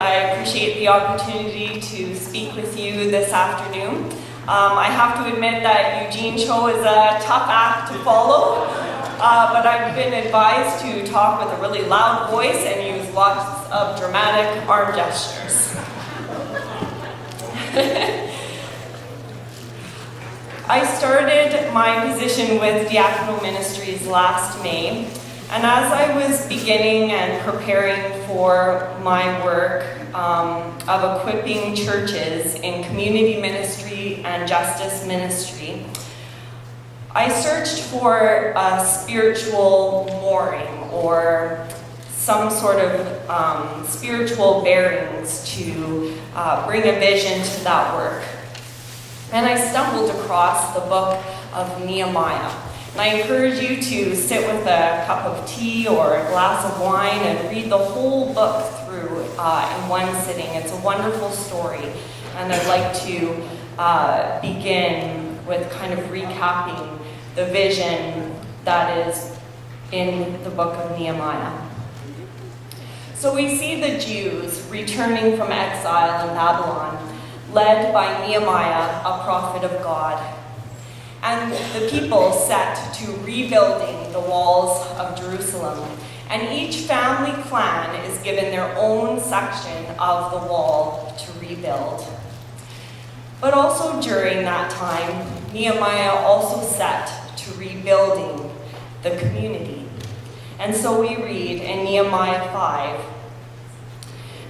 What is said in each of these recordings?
I appreciate the opportunity to speak with you this afternoon. I have to admit that Eugene Cho is a tough act to follow, but I've been advised to talk with a really loud voice and use lots of dramatic arm gestures. I started my position with Diaconal Ministries last May, and as I was beginning and preparing for my work of equipping churches in community ministry and justice ministry, I searched for a spiritual mooring or some sort of spiritual bearings to bring a vision to that work. And I stumbled across the book of Nehemiah. And I encourage you to sit with a cup of tea or a glass of wine and read the whole book through in one sitting. It's a wonderful story. And I'd like to begin with kind of recapping the vision that is in the book of Nehemiah. So we see the Jews returning from exile in Babylon, led by Nehemiah, a prophet of God. And the people set to rebuilding the walls of Jerusalem. And each family clan is given their own section of the wall to rebuild. But also during that time, Nehemiah also set to rebuilding the community. And so we read in Nehemiah 5,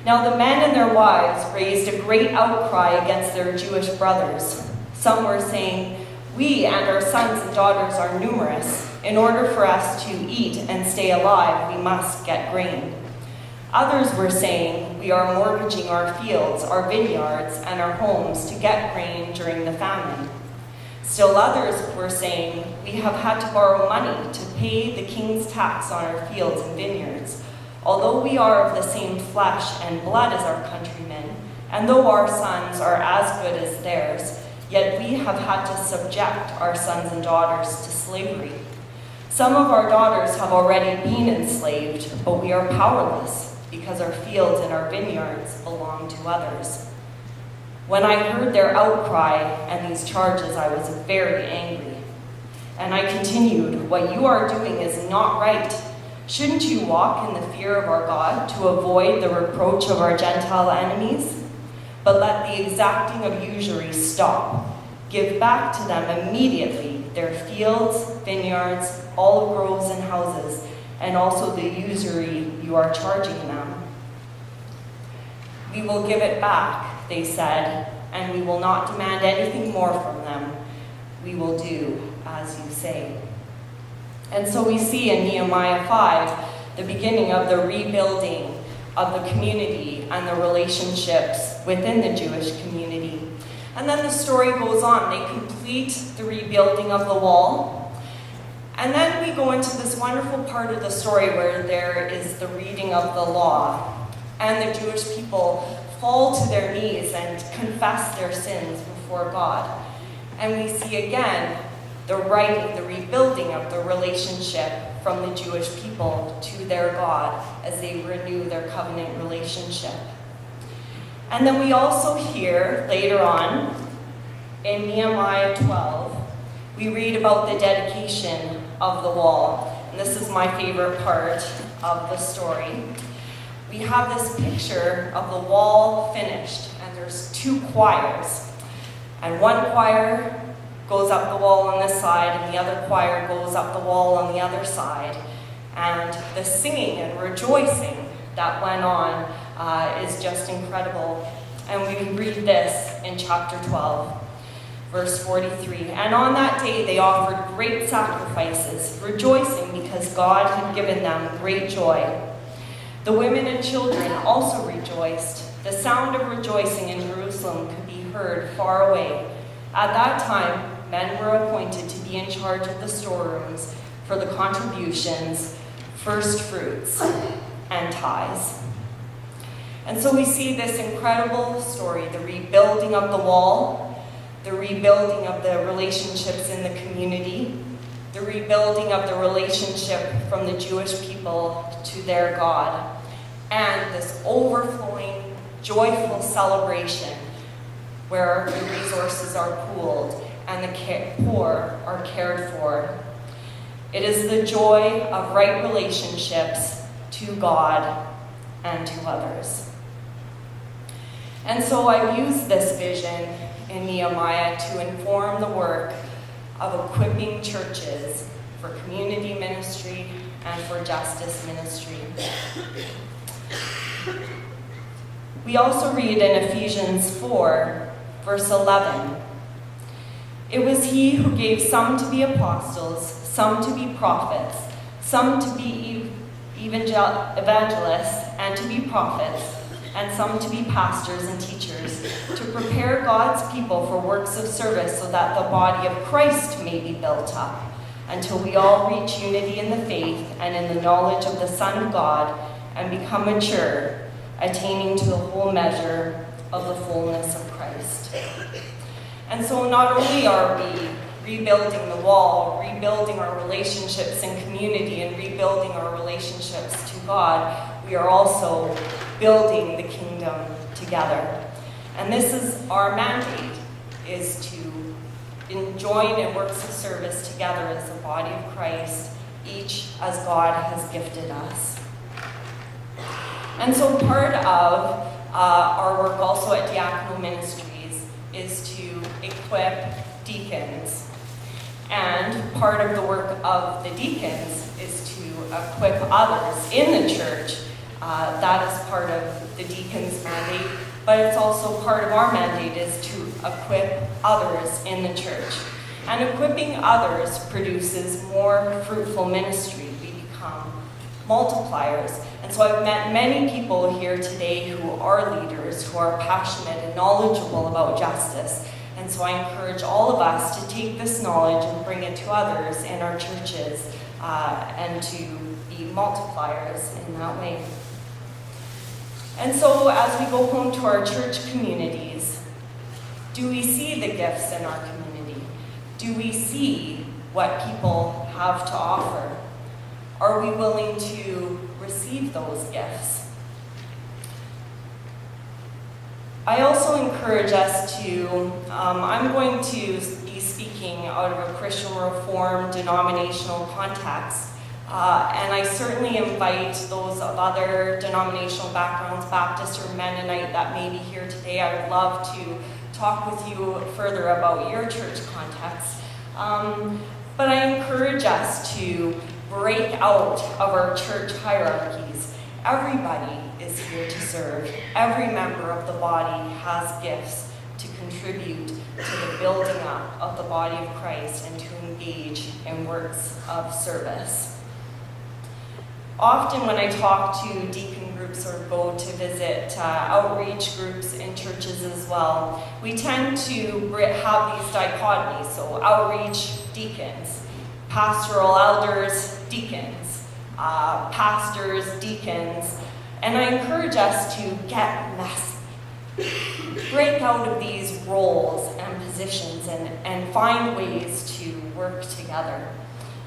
"Now the men and their wives raised a great outcry against their Jewish brothers. Some were saying, 'We and our sons and daughters are numerous. In order for us to eat and stay alive, we must get grain.' Others were saying, 'We are mortgaging our fields, our vineyards, and our homes to get grain during the famine.' Still others were saying, 'We have had to borrow money to pay the king's tax on our fields and vineyards. Although we are of the same flesh and blood as our countrymen, and though our sons are as good as theirs, yet we have had to subject our sons and daughters to slavery. Some of our daughters have already been enslaved, but we are powerless because our fields and our vineyards belong to others.' When I heard their outcry and these charges, I was very angry. And I continued, 'What you are doing is not right. Shouldn't you walk in the fear of our God to avoid the reproach of our Gentile enemies? But let the exacting of usury stop. Give back to them immediately their fields, vineyards, olive groves, and houses, and also the usury you are charging them.' 'We will give it back,' they said, 'and we will not demand anything more from them. We will do as you say.'" And so we see in Nehemiah 5 the beginning of the rebuilding of the community and the relationships within the Jewish community. And then the story goes on. They complete the rebuilding of the wall. And then we go into this wonderful part of the story where there is the reading of the law. And the Jewish people fall to their knees and confess their sins before God. And we see again the writing, the rebuilding of the relationship from the Jewish people to their God as they renew their covenant relationship. And then we also hear later on in Nehemiah 12, we read about the dedication of the wall. And this is my favorite part of the story. We have this picture of the wall finished, and there's two choirs. And one choir goes up the wall on this side, and the other choir goes up the wall on the other side. And the singing and rejoicing that went on is just incredible. And we read this in chapter 12, verse 43. "And on that day they offered great sacrifices, rejoicing because God had given them great joy. The women and children also rejoiced. The sound of rejoicing in Jerusalem could be heard far away. At that time, men were appointed to be in charge of the storerooms for the contributions, first fruits, and tithes." And so we see this incredible story, the rebuilding of the wall, the rebuilding of the relationships in the community, the rebuilding of the relationship from the Jewish people to their God, and this overflowing joyful celebration where the resources are pooled and the poor are cared for. It is the joy of right relationships to God and to others. And so I've used this vision in Nehemiah to inform the work of equipping churches for community ministry and for justice ministry. We also read in Ephesians 4, verse 11, "It was he who gave some to be apostles, some to be prophets, some to be evangelists, and to be prophets, and some to be pastors and teachers, to prepare God's people for works of service so that the body of Christ may be built up, until we all reach unity in the faith and in the knowledge of the Son of God, and become mature, attaining to the whole measure of the fullness of Christ." And so not only are we rebuilding the wall, rebuilding our relationships in community, and rebuilding our relationships to God, we are also building the kingdom together. And this is our mandate, is to join in works of service together as the body of Christ, each as God has gifted us. And so part of our work also at Diaconal Ministries is to equip deacons. And part of the work of the deacons is to equip others in the church. That is part of the deacons' mandate, but it's also part of our mandate is to equip others in the church. And equipping others produces more fruitful ministry. We become multipliers. And so I've met many people here today who are leaders, who are passionate and knowledgeable about justice. And so I encourage all of us to take this knowledge and bring it to others in our churches and to be multipliers in that way. And so as we go home to our church communities, do we see the gifts in our community? Do we see what people have to offer? Are we willing to receive those gifts? I also encourage us to, I'm going to be speaking out of a Christian Reformed denominational context, and I certainly invite those of other denominational backgrounds, Baptist or Mennonite, that may be here today. I would love to talk with you further about your church context. But I encourage us to break out of our church hierarchies. Everybody is here to serve. Every member of the body has gifts to contribute to the building up of the body of Christ and to engage in works of service. Often when I talk to deacon groups or go to visit outreach groups in churches as well, we tend to have these dichotomies. So outreach, deacons, pastoral elders, deacons, pastors, deacons. And I encourage us to get messy. Break out of these roles and positions and find ways to work together.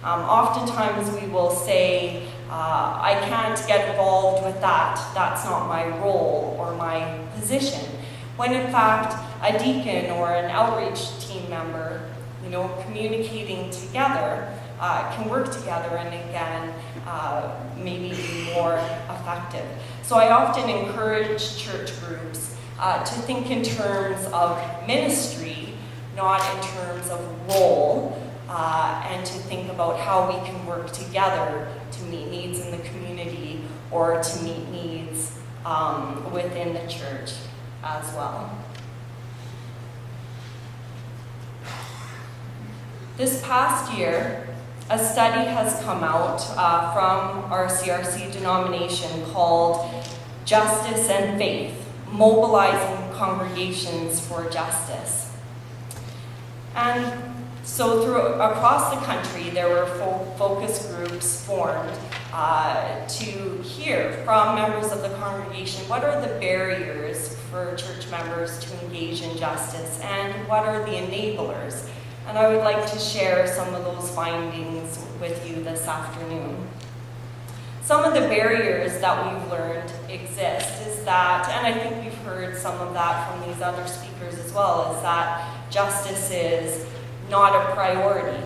Oftentimes we will say, I can't get involved with that. That's not my role or my position. When in fact, a deacon or an outreach team member, communicating together, can work together and again, maybe be more effective. So I often encourage church groups to think in terms of ministry, not in terms of role, and to think about how we can work together to meet needs in the community or to meet needs within the church as well. This past year, a study has come out from our CRC denomination called Justice and Faith, Mobilizing Congregations for Justice. And so across the country, there were focus groups formed to hear from members of the congregation what are the barriers for church members to engage in justice and what are the enablers. And I would like to share some of those findings with you this afternoon. Some of the barriers that we've learned exist is that, and I think we've heard some of that from these other speakers as well, is that justice is not a priority.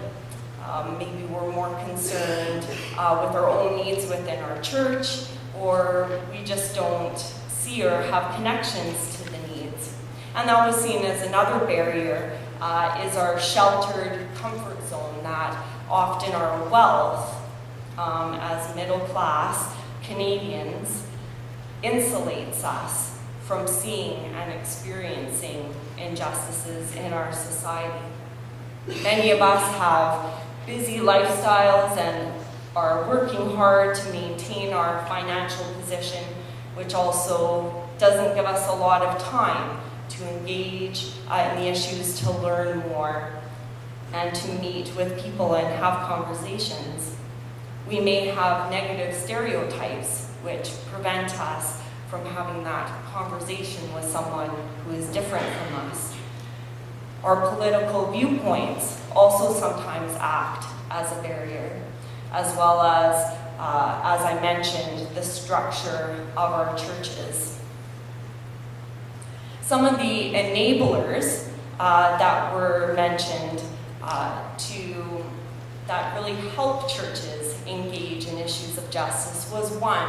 Maybe we're more concerned with our own needs within our church, or we just don't see or have connections to the needs. And that was seen as another barrier, is our sheltered comfort zone, that often our wealth as middle-class Canadians insulates us from seeing and experiencing injustices in our society. Many of us have busy lifestyles and are working hard to maintain our financial position, which also doesn't give us a lot of time to engage in the issues, to learn more, and to meet with people and have conversations. We may have negative stereotypes which prevent us from having that conversation with someone who is different from us. Our political viewpoints also sometimes act as a barrier, as well as I mentioned, the structure of our churches. Some of the enablers that were mentioned that really help churches engage in issues of justice was one.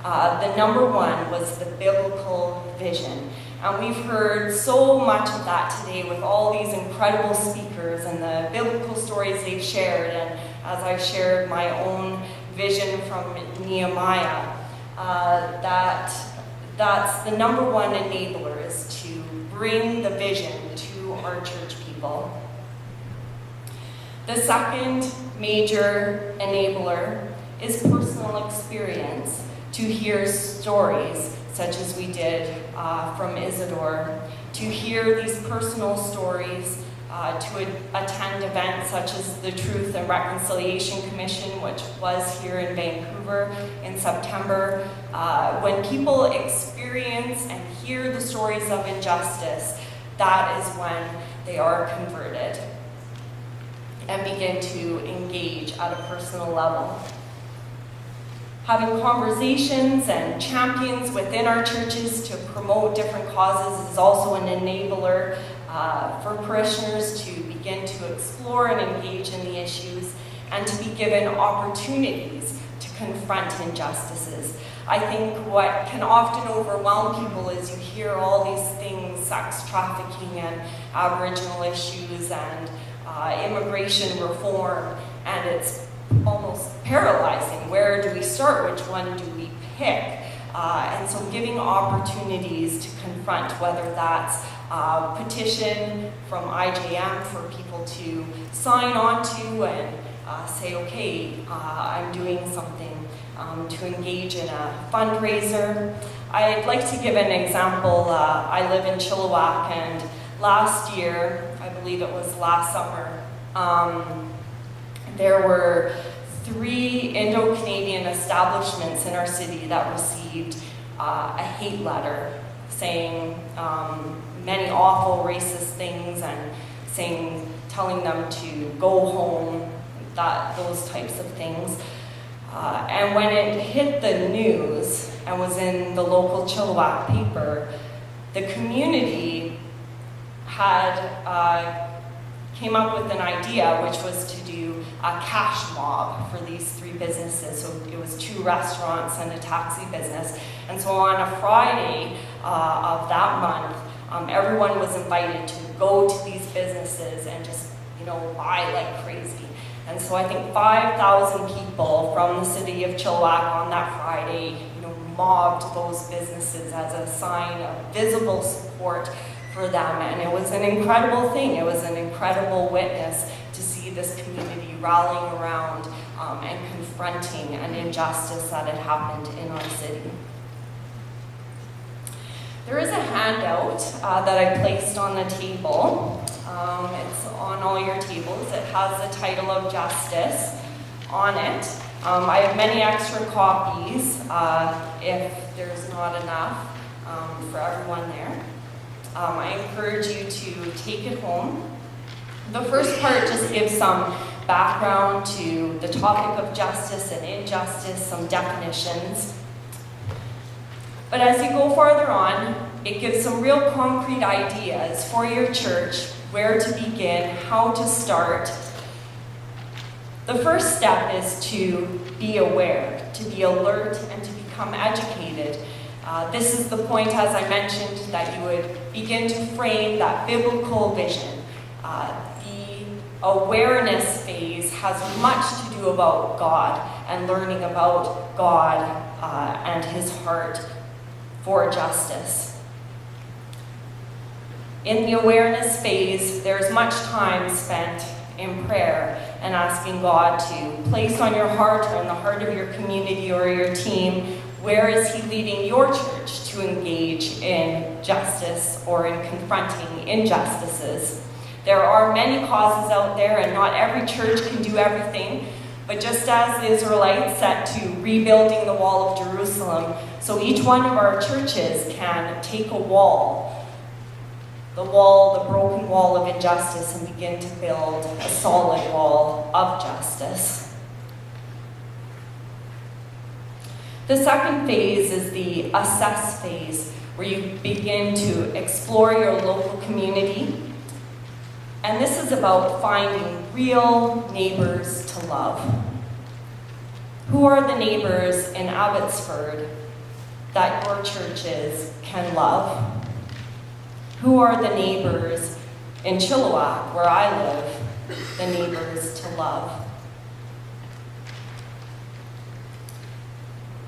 The number one was the biblical vision. And we've heard so much of that today with all these incredible speakers and the biblical stories they've shared. And as I've shared my own vision from Nehemiah, that's the number one enabler, is to bring the vision to our church people. The second major enabler is personal experience, to hear stories such as we did from Isidore, to hear these personal stories, to attend events such as the Truth and Reconciliation Commission, which was here in Vancouver in September. When people experience and hear the stories of injustice, that is when they are converted and begin to engage at a personal level. Having conversations and champions within our churches to promote different causes is also an enabler for parishioners to begin to explore and engage in the issues, and to be given opportunities to confront injustices. I think what can often overwhelm people is you hear all these things, sex trafficking and Aboriginal issues and immigration reform, and it's almost paralyzing. Where do we start? Which one do we pick? And so giving opportunities to confront, whether that's a petition from IJM for people to sign on to and say, okay, I'm doing something, to engage in a fundraiser. I'd like to give an example. I live in Chilliwack, and last year, I believe it was last summer, there were 3 Indo-Canadian establishments in our city that received a hate letter saying many awful racist things and telling them to go home, those types of things. And when it hit the news and was in the local Chilliwack paper, the community came up with an idea, which was to do a cash mob for these 3 businesses. So it was 2 restaurants and a taxi business. And so on a Friday of that month, everyone was invited to go to these businesses and just, buy like crazy. And so I think 5,000 people from the city of Chilliwack on that Friday, mobbed those businesses as a sign of visible support for them. And it was an incredible thing. It was an incredible witness to see this community rallying around and confronting an injustice that had happened in our city. There is a handout that I placed on the table. It's on all your tables. It has the title of Justice on it. I have many extra copies if there's not enough for everyone there. I encourage you to take it home. The first part just gives some background to the topic of justice and injustice, some definitions. But as you go farther on, it gives some real concrete ideas for your church, where to begin, how to start. The first step is to be aware, to be alert, and to become educated. This is the point, as I mentioned, that you would begin to frame that biblical vision. The awareness phase has much to do about God and learning about God and His heart for justice. In the awareness phase, there's much time spent in prayer and asking God to place on your heart or in the heart of your community or your team, where is He leading your church to engage in justice or in confronting injustices? There are many causes out there, and not every church can do everything. But just as the Israelites set to rebuilding the wall of Jerusalem, so each one of our churches can take a wall, the broken wall of injustice, and begin to build a solid wall of justice. The second phase is the assess phase, where you begin to explore your local community. And this is about finding real neighbors to love. Who are the neighbors in Abbotsford that your churches can love? Who are the neighbors in Chilliwack, where I live, the neighbors to love?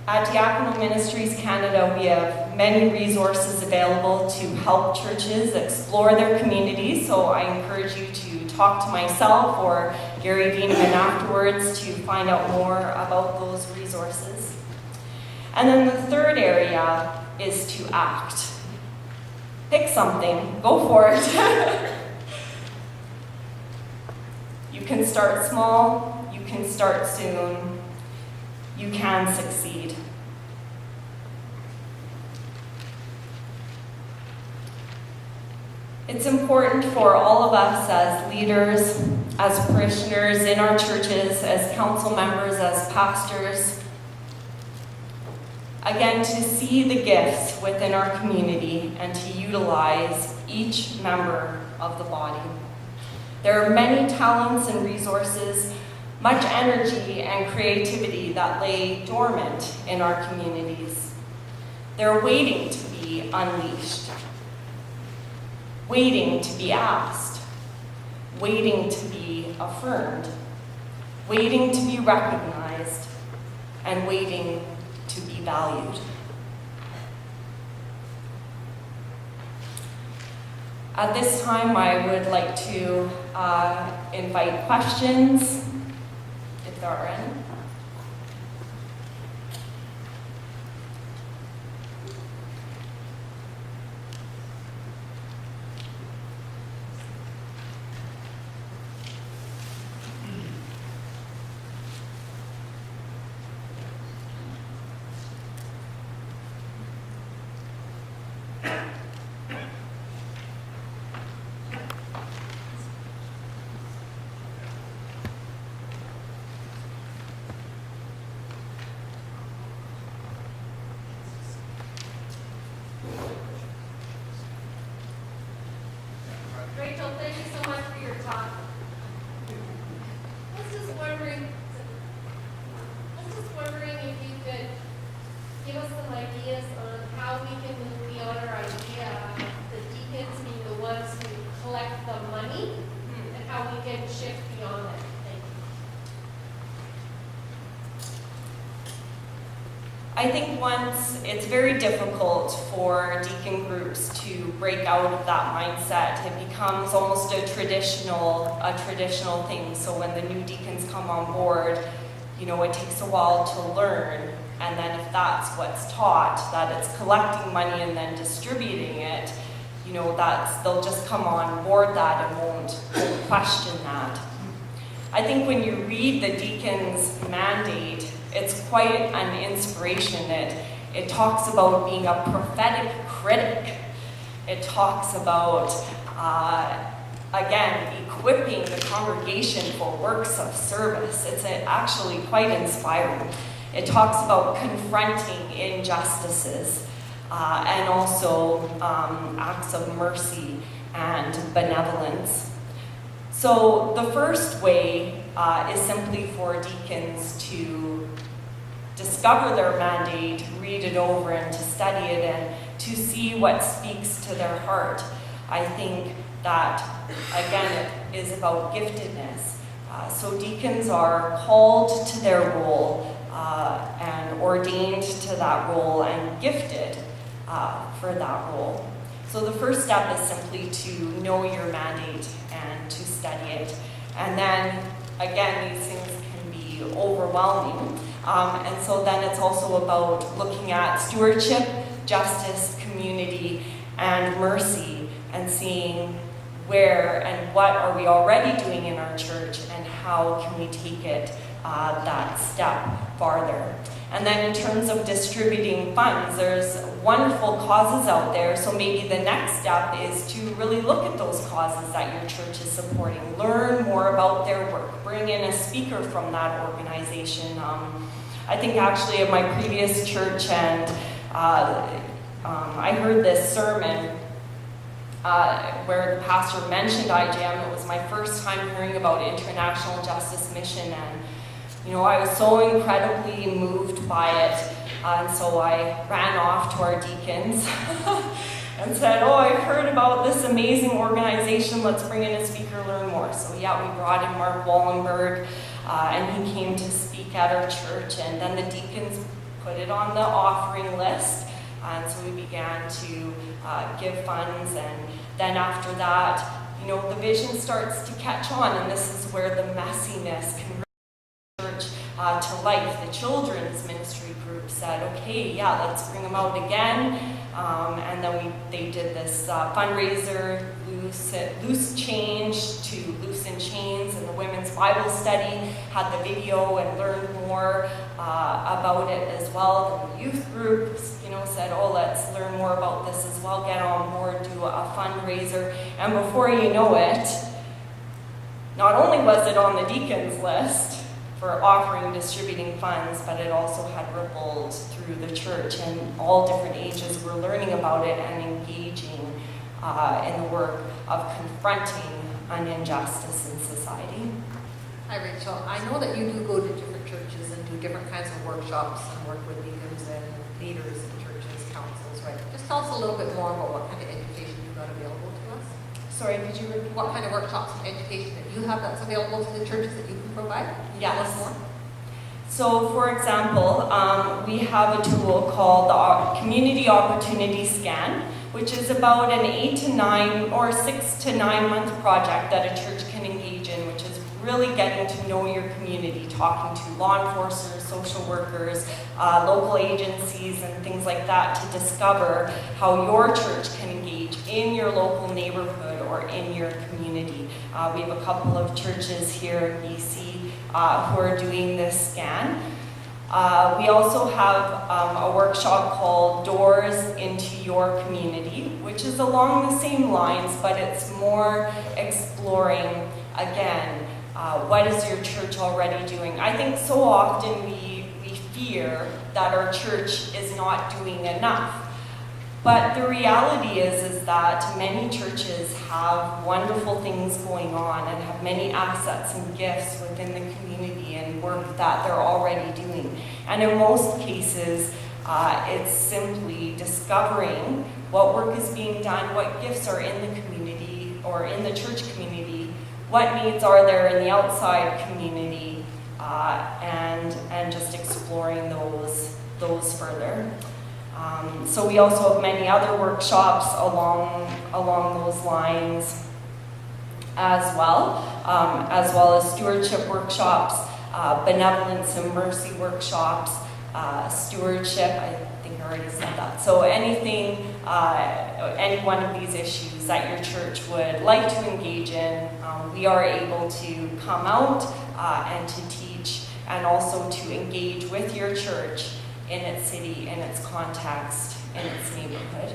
At Diaconal Ministries Canada, we have many resources available to help churches explore their communities, so I encourage you to talk to myself or Gary Deanman afterwards to find out more about those resources. And then the third area is to act. Pick something, go for it. You can start small, you can start soon, you can succeed. It's important for all of us as leaders, as parishioners in our churches, as council members, as pastors, again, to see the gifts within our community and to utilize each member of the body. There are many talents and resources, much energy and creativity that lay dormant in our communities. They're waiting to be unleashed, waiting to be asked, waiting to be affirmed, waiting to be recognized, and waiting to be valued. At this time, I would like to invite questions, if there are any. Rachel, thank you so much for your talk. I was just wondering if you could give us some ideas on how we can move beyond our idea of the deacons being the ones who collect the money and how we can shift beyond that. Thank you. I think it's very difficult for deacon groups to break out of that mindset. It becomes almost a traditional thing. So when the new deacons come on board, it takes a while to learn. And then if that's what's taught, that it's collecting money and then distributing it, they'll just come on board that and won't question that. I think when you read the deacon's mandate, it's quite an inspiration. It talks about being a prophetic critic. It talks about again, equipping the congregation for works of service. It's actually quite inspiring. It talks about confronting injustices and also acts of mercy and benevolence. So the first way is simply for deacons to discover their mandate, read it over, and to study it, and to see what speaks to their heart. I think that, again, it is about giftedness. So deacons are called to their role and ordained to that role and gifted for that role. So the first step is simply to know your mandate and to study it. And then, again, these things can be overwhelming. And so then it's also about looking at stewardship, justice, community, and mercy, and seeing where and what are we already doing in our church and how can we take it that step farther. And then in terms of distributing funds, there's wonderful causes out there, so maybe the next step is to really look at those causes that your church is supporting, learn more about their work, bring in a speaker from that organization. I think actually at my previous church, and I heard this sermon where the pastor mentioned IJM. It was my first time hearing about International Justice Mission, and I was so incredibly moved by it, and so I ran off to our deacons and said, I've heard about this amazing organization, let's bring in a speaker, learn more. So we brought in Mark Wallenberg, and he came to speak at our church, and then the deacons put it on the offering list, and so we began to give funds, and then after that, the vision starts to catch on, and this is where the messiness can church to life. The children's ministry group said, okay, let's bring them out again. And then they did this fundraiser, Loose Change to Loose in Chains, and the women's Bible study had the video and learned more about it as well. The youth group, said, let's learn more about this as well, get on board, do a fundraiser. And before you know it, not only was it on the deacons list for offering, distributing funds, but it also had rippled through the church, and all different ages were learning about it and engaging in the work of confronting an injustice in society. Hi, Rachel. I know that you do go to different churches and do different kinds of workshops and work with deacons and leaders in churches, councils, right? Just tell us a little bit more about what kind of education you've got available to us. Sorry, could you repeat? What kind of workshops and education that you have that's available to the churches that you can provide? Yes. Tell us more. So, for example, we have a tool called the Community Opportunity Scan, which is about an 8 to 9 or 6 to 9 month project that a church can engage in, which is really getting to know your community, talking to law enforcers, social workers, local agencies, and things like that to discover how your church can engage in your local neighborhood or in your community. We have a couple of churches here in BC who are doing this scan. We also have a workshop called Doors into Your Community, which is along the same lines, but it's more exploring, again, what is your church already doing? I think so often we fear that our church is not doing enough. But the reality is that many churches have wonderful things going on and have many assets and gifts within the community and work that they're already doing. And in most cases, it's simply discovering what work is being done, what gifts are in the community or in the church community, what needs are there in the outside community, and just exploring those further. So we also have many other workshops along those lines as well as stewardship workshops, benevolence and mercy workshops, stewardship, I think I already said that. So anything, any one of these issues that your church would like to engage in, we are able to come out and to teach, and also to engage with your church in its city, in its context, in its neighborhood.